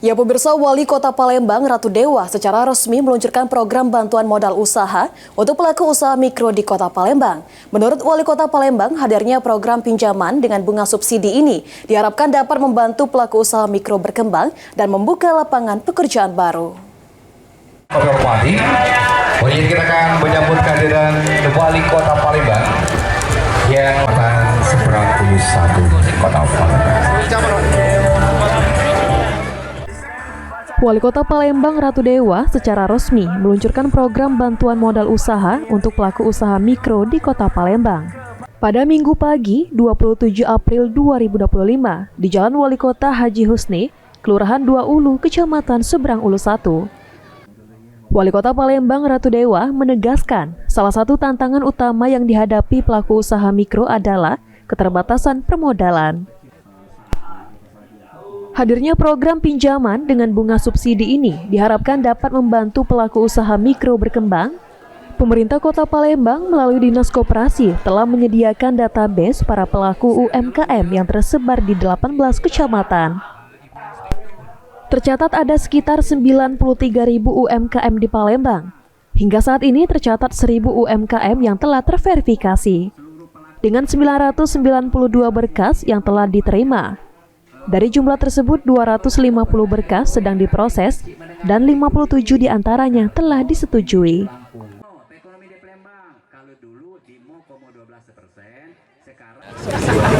Ya pemirsa, Wali Kota Palembang Ratu Dewa secara resmi meluncurkan program bantuan modal usaha untuk pelaku usaha mikro di Kota Palembang. Menurut Wali Kota Palembang, hadirnya program pinjaman dengan bunga subsidi ini diharapkan dapat membantu pelaku usaha mikro berkembang dan membuka lapangan pekerjaan baru. Wali, kita akan menyambut kehadiran Wali Kota Palembang yang seberang 21 di Kota Palembang. Wali Kota Palembang Ratu Dewa secara resmi meluncurkan program bantuan modal usaha untuk pelaku usaha mikro di Kota Palembang. Pada Minggu pagi, 27 April 2025, di Jalan Wali Kota Haji Husni, Kelurahan Dua Ulu, Kecamatan Seberang Ulu 1. Wali Kota Palembang Ratu Dewa menegaskan salah satu tantangan utama yang dihadapi pelaku usaha mikro adalah keterbatasan permodalan. Hadirnya program pinjaman dengan bunga subsidi ini diharapkan dapat membantu pelaku usaha mikro berkembang. Pemerintah Kota Palembang melalui Dinas Koperasi telah menyediakan database para pelaku UMKM yang tersebar di 18 kecamatan. Tercatat ada sekitar 93.000 UMKM di Palembang. Hingga saat ini tercatat 1.000 UMKM yang telah terverifikasi. Dengan 992 berkas yang telah diterima. Dari jumlah tersebut, 250 berkas sedang diproses dan 57 diantaranya telah disetujui.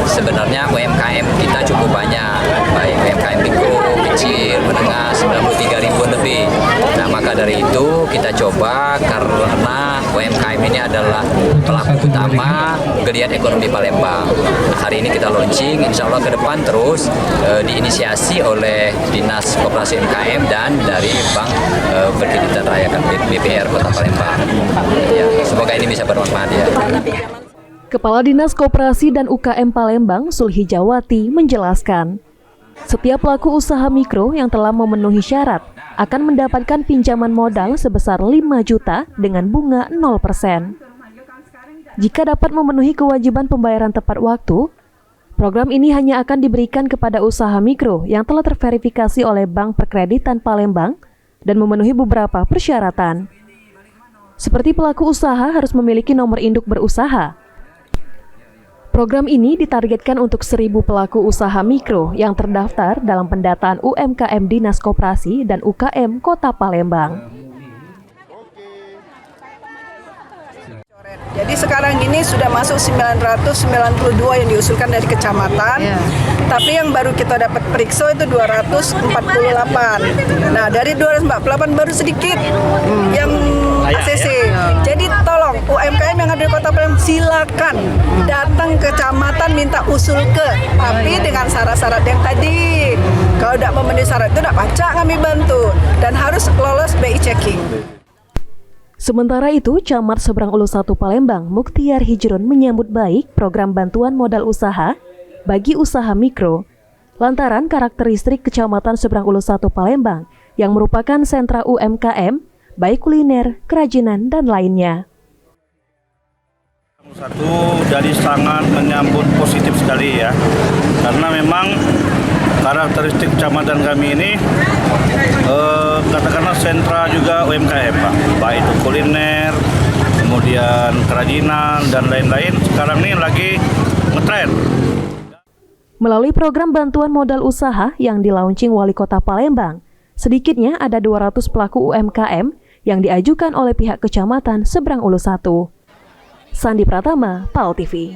Sebenarnya UMKM kita cukup banyak, baik UMKM mikro, kecil, menengah, 93.000 lebih. Nah, maka dari itu kita coba karena UMKM ini adalah pelaku utama geliat ekonomi Palembang. Hari ini kita launching, insya Allah ke depan terus diinisiasi oleh Dinas Koperasi UMKM dan dari Bank Perkreditan Rakyat BPR Kota Palembang. Ya, semoga ini bisa bermanfaat ya. Kepala Dinas Koperasi dan UKM Palembang, Sulhijawati, menjelaskan, setiap pelaku usaha mikro yang telah memenuhi syarat akan mendapatkan pinjaman modal sebesar 5 juta dengan bunga 0%. Jika dapat memenuhi kewajiban pembayaran tepat waktu, program ini hanya akan diberikan kepada usaha mikro yang telah terverifikasi oleh Bank Perkreditan Palembang dan memenuhi beberapa persyaratan. Seperti pelaku usaha harus memiliki nomor induk berusaha. Program ini ditargetkan untuk 1.000 pelaku usaha mikro yang terdaftar dalam pendataan UMKM Dinas Koperasi dan UKM Kota Palembang. Jadi sekarang ini sudah masuk 992 yang diusulkan dari kecamatan, tapi yang baru kita dapat periksa itu 248. Nah, dari 248 baru sedikit yang ACC. Jadi tolong UMKM yang ada di Kota Palembang silakan datang ke kecamatan minta usul tapi dengan syarat-syarat yang tadi. Kalau tidak memenuhi syarat itu tidak pacak kami bantu dan harus lolos BI checking. Sementara itu, Camat Seberang Ulu 1 Palembang, Mukhtiar Hijrun menyambut baik program bantuan modal usaha bagi usaha mikro. Lantaran karakteristik Kecamatan Seberang Ulu 1 Palembang yang merupakan sentra UMKM, baik kuliner, kerajinan, dan lainnya. Satu dari sangat menyambut positif sekali ya, karena memang karakteristik kecamatan kami ini katakanlah sentra juga UMKM Pak, baik itu kuliner, kemudian kerajinan dan lain-lain. Sekarang ini lagi ngetren. Melalui program bantuan modal usaha yang dilaunching Wali Kota Palembang, sedikitnya ada 200 pelaku UMKM yang diajukan oleh pihak Kecamatan Seberang Ulu 1. Sandi Pratama, PAL TV.